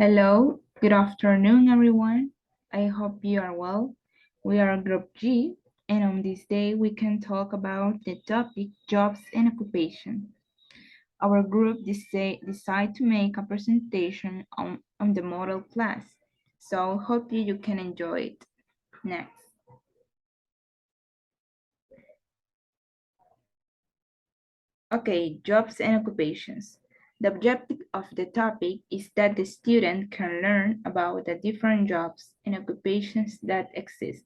Hello, good afternoon, everyone. I hope you are well. We are Group G, and on this day, we can talk about the topic jobs and occupation. Our group decide to make a presentation on the model class, so hope you can enjoy it. Next. Okay, jobs and occupations. The objective of the topic is that the student can learn about the different jobs and occupations that exist.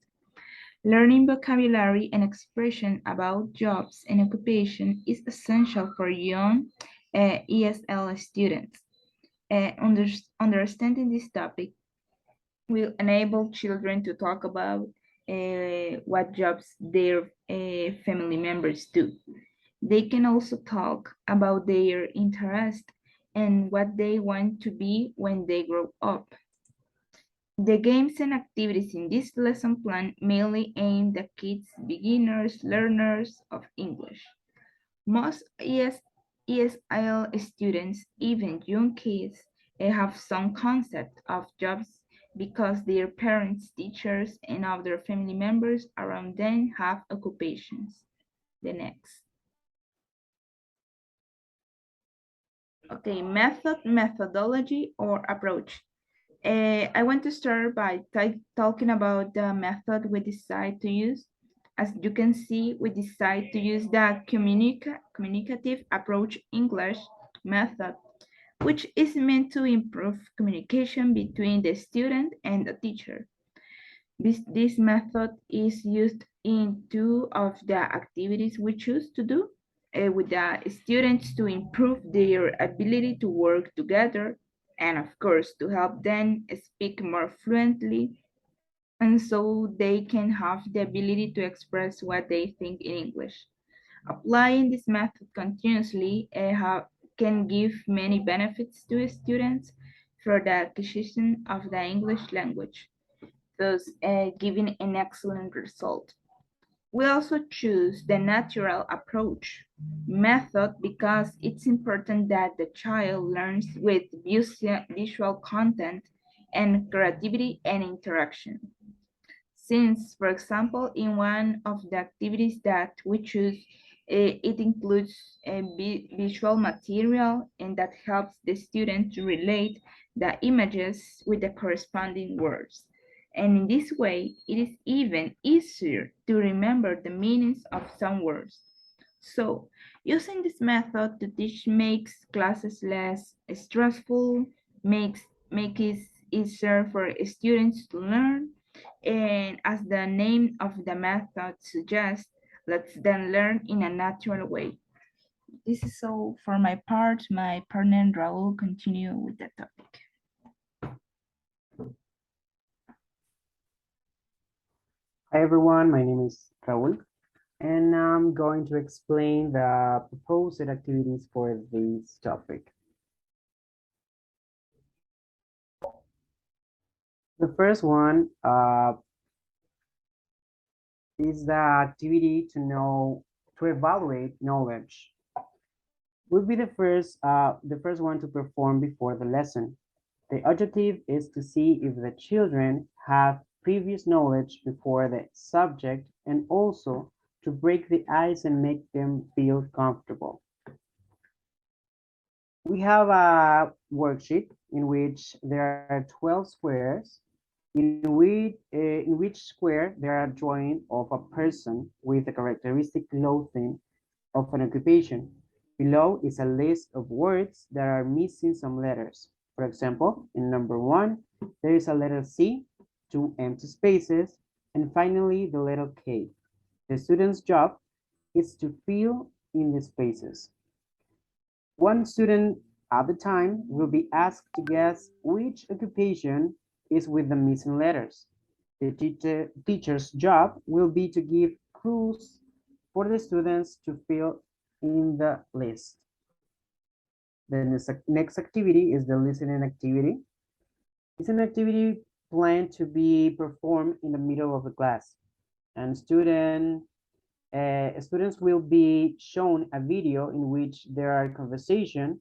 Learning vocabulary and expression about jobs and occupation is essential for young ESL students. Understanding this topic will enable children to talk about what jobs their family members do. They can also talk about their interest and what they want to be when they grow up. The games and activities in this lesson plan mainly aim at kids, beginners, learners of English. Most ESL students, even young kids, have some concept of jobs because their parents, teachers, and other family members around them have occupations. The next. Okay, methodology, or approach. I want to start by talking about the method we decide to use. As you can see, we decide to use the communicative approach English method, which is meant to improve communication between the student and the teacher. This method is used in two of the activities we choose to do with the students to improve their ability to work together and of course to help them speak more fluently and so they can have the ability to express what they think in English. Applying this method continuously can give many benefits to students for the acquisition of the English language, thus giving an excellent result. We also choose the natural approach method because it's important that the child learns with visual content and creativity and interaction. Since, for example, in one of the activities that we choose, it includes a visual material and that helps the student to relate the images with the corresponding words. And in this way, it is even easier to remember the meanings of some words. So, using this method to teach makes classes less stressful, make it easier for students to learn, and as the name of the method suggests, let's then learn in a natural way. This is all for my part. My partner Raul continue with the topic. Hi everyone, my name is Raul, and I'm going to explain the proposed activities for this topic. The first one is the activity to evaluate knowledge. Will be the first one to perform before the lesson. The objective is to see if the children have previous knowledge before the subject and also to break the ice and make them feel comfortable. We have a worksheet in which there are 12 squares in which square there are drawing of a person with a characteristic clothing of an occupation. Below is a list of words that are missing some letters. For example, in number 1, there is a letter C, 2 empty spaces, and finally the letter K. The student's job is to fill in the spaces. One student at a time will be asked to guess which occupation is with the missing letters. The teacher's job will be to give clues for the students to fill in the list. The next activity is the listening activity. It's an activity planned to be performed in the middle of the class, and students will be shown a video in which there are conversation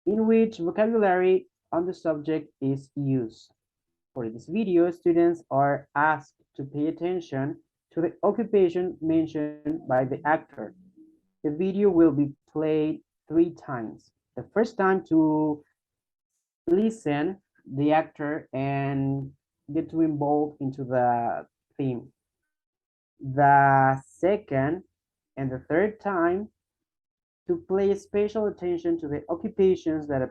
in which vocabulary and the subject is use. For this video, students are asked to pay attention to the occupation mentioned by the actor. The video will be played 3 times. The first time to listen the actor and get to involve into the theme. The second and the third time to pay special attention to the occupations that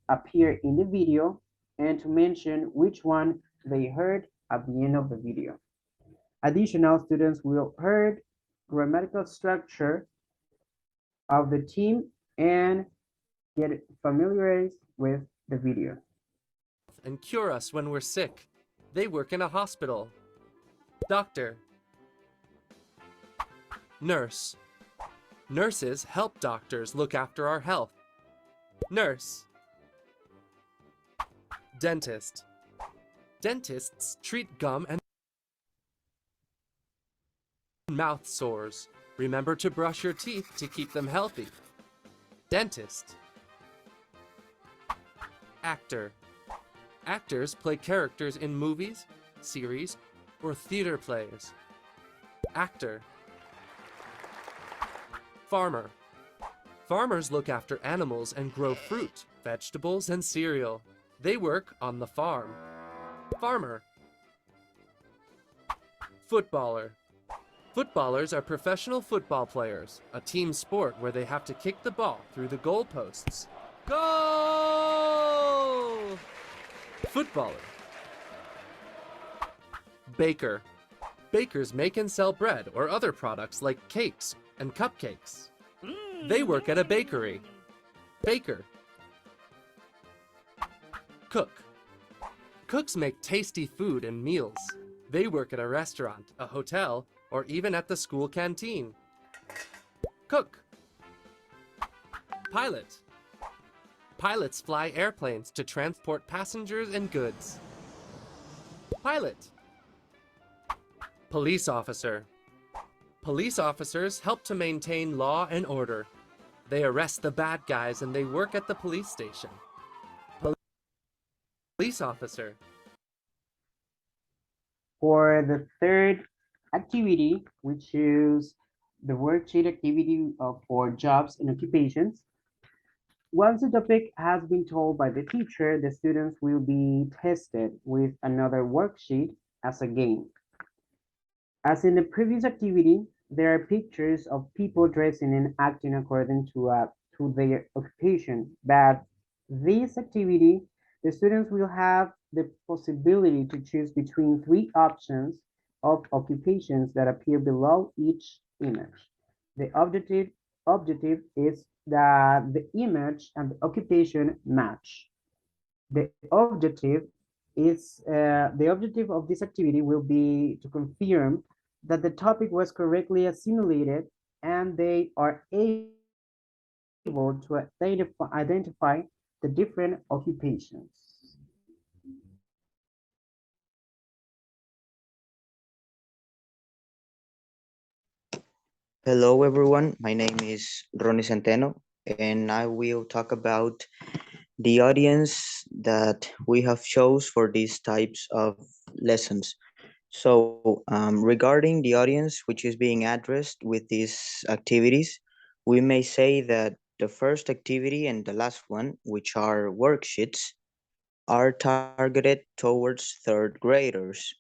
appear in the video and to mention which one they heard at the end of the video. Additional students will heard grammatical structure of the team and get familiarized with the video. And cure us when we're sick. They work in a hospital. Doctor. Nurse. Nurses help doctors look after our health. Nurse. Dentist. Dentists treat gum and mouth sores. Remember to brush your teeth to keep them healthy. Dentist. Actor. Actors play characters in movies, series, or theater plays. Actor. Farmer. Farmers look after animals and grow fruit, vegetables, and cereal. They work on the farm. Farmer. Footballer. Footballers are professional football players, a team sport where they have to kick the ball through the goalposts. Goal! Footballer. Baker. Bakers make and sell bread or other products like cakes and cupcakes. They work at a bakery. Baker. Cook. Cooks make tasty food and meals. They work at a restaurant, a hotel, or even at the school canteen. Cook. Pilot. Pilots fly airplanes to transport passengers and goods. Pilot. Police officer. Police officers help to maintain law and order. They arrest the bad guys and they work at the police station. Police officer. For the third activity, we choose the worksheet activity for jobs and occupations. Once the topic has been told by the teacher, the students will be tested with another worksheet as a game. As in the previous activity, there are pictures of people dressing and acting according to their occupation, but this activity, the students will have the possibility to choose between 3 options of occupations that appear below each image. The objective is that the image and the occupation match. The objective of this activity will be to confirm that the topic was correctly assimilated and they are able to identify the different occupations. Hello everyone, my name is Ronnie Centeno and I will talk about the audience that we have chose for these types of lessons. So regarding the audience which is being addressed with these activities, we may say that the first activity and the last one, which are worksheets, are targeted towards third graders.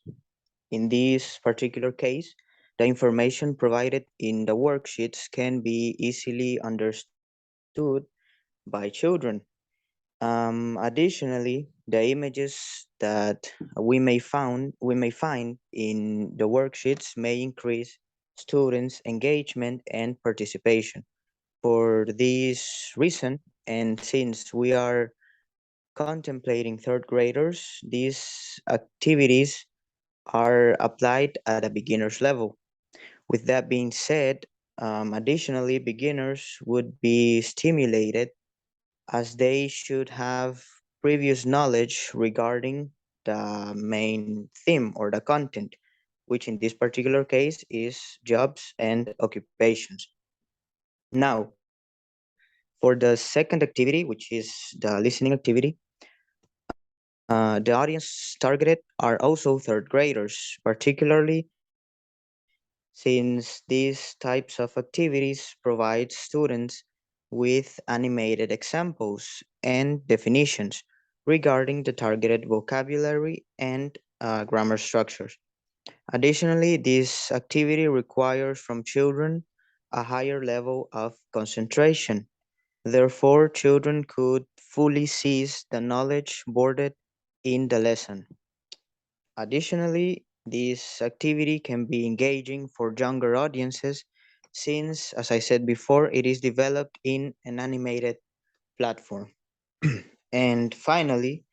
In this particular case, the information provided in the worksheets can be easily understood by children. Additionally, the images that we may find in the worksheets may increase students' engagement and participation. For this reason, and since we are contemplating third graders, these activities are applied at a beginner's level. With that being said, additionally, beginners would be stimulated as they should have previous knowledge regarding the main theme or the content, which in this particular case is jobs and occupations. Now, for the second activity, which is the listening activity, The audience targeted are also third graders, particularly since these types of activities provide students with animated examples and definitions regarding the targeted vocabulary and grammar structures. Additionally, this activity requires from children a higher level of concentration. Therefore, children could fully seize the knowledge boarded in the lesson. Additionally, this activity can be engaging for younger audiences since, as I said before, it is developed in an animated platform. And finally,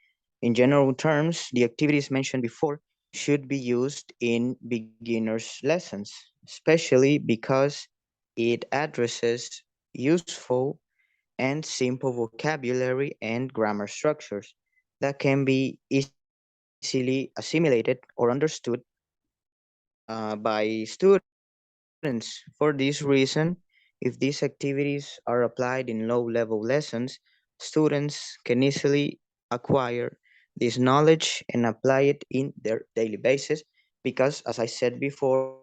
in general terms, the activities mentioned before should be used in beginners' lessons, especially because it addresses useful and simple vocabulary and grammar structures that can be easily assimilated or understood by students. For this reason, if these activities are applied in low-level lessons, students can easily acquire this knowledge and apply it in their daily basis because, as I said before,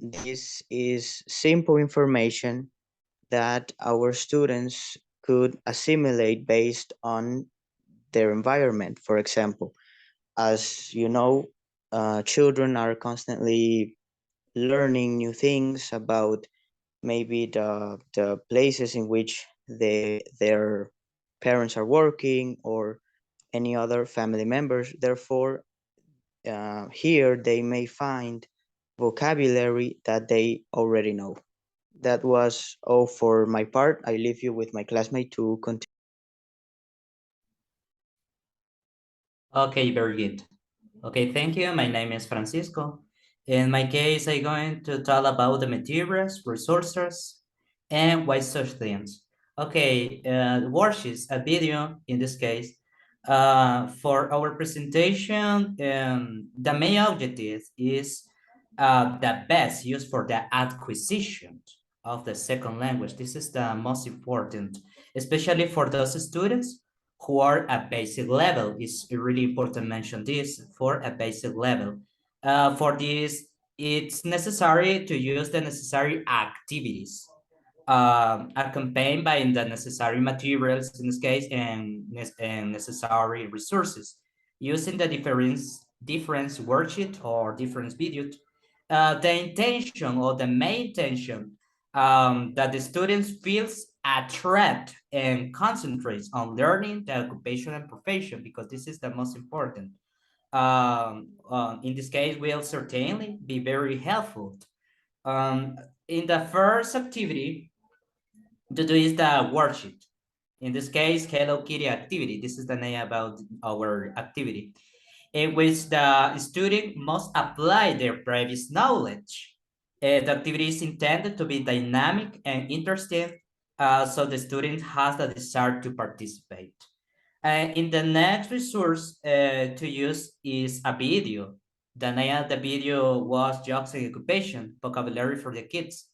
this is simple information that our students could assimilate based on their environment. For example, as you know, children are constantly learning new things about maybe the places in which their parents are working or any other family members. Therefore, here they may find vocabulary that they already know. That was all for my part. I leave you with my classmate to continue. Okay, very good. Okay, thank you. My name is Francisco. In my case, I'm going to talk about the materials, resources, and why such things. Okay, worksheets, a video in this case. For our presentation, the main objective is the best used for the acquisition of the second language. This is the most important, especially for those students who are at basic level. It's really important to mention this for a basic level. For this, it's necessary to use the necessary activities accompanied by the necessary materials in this case and necessary resources using the different worksheet or different videos. The intention or the main intention that the students feels attract and concentrates on learning the occupation and profession because this is the most important. In this case will certainly be very helpful. Um, in the first activity, to do is the worksheet. In this case, Hello Kitty activity. This is the name about our activity, in which the student must apply their previous knowledge. The activity is intended to be dynamic and interesting, so the student has the desire to participate. In the next resource to use is a video. The name of the video was Jobs and Occupation, Vocabulary for the Kids.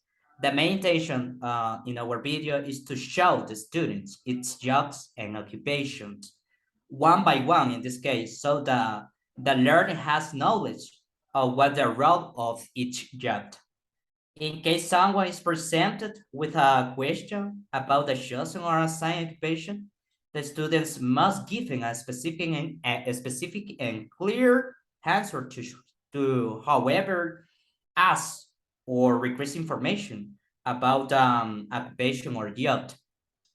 The main intention in our video is to show the students its jobs and occupations, one by one in this case, so the learner has knowledge of what the role of each job. In case someone is presented with a question about the chosen or assigned occupation, the students must give a specific and clear answer to however ask or request information about occupation or job.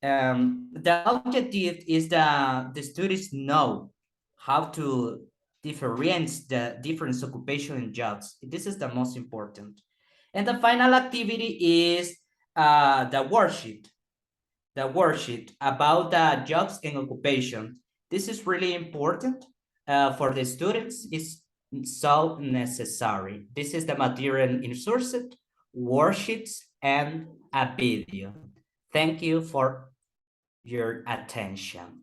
The objective is that the students know how to differentiate the different occupation and jobs. This is the most important. And the final activity is the worksheet. The worksheet about the jobs and occupation. This is really important for the students. It's so necessary. This is the material in sources, worksheets, and a video. Thank you for your attention.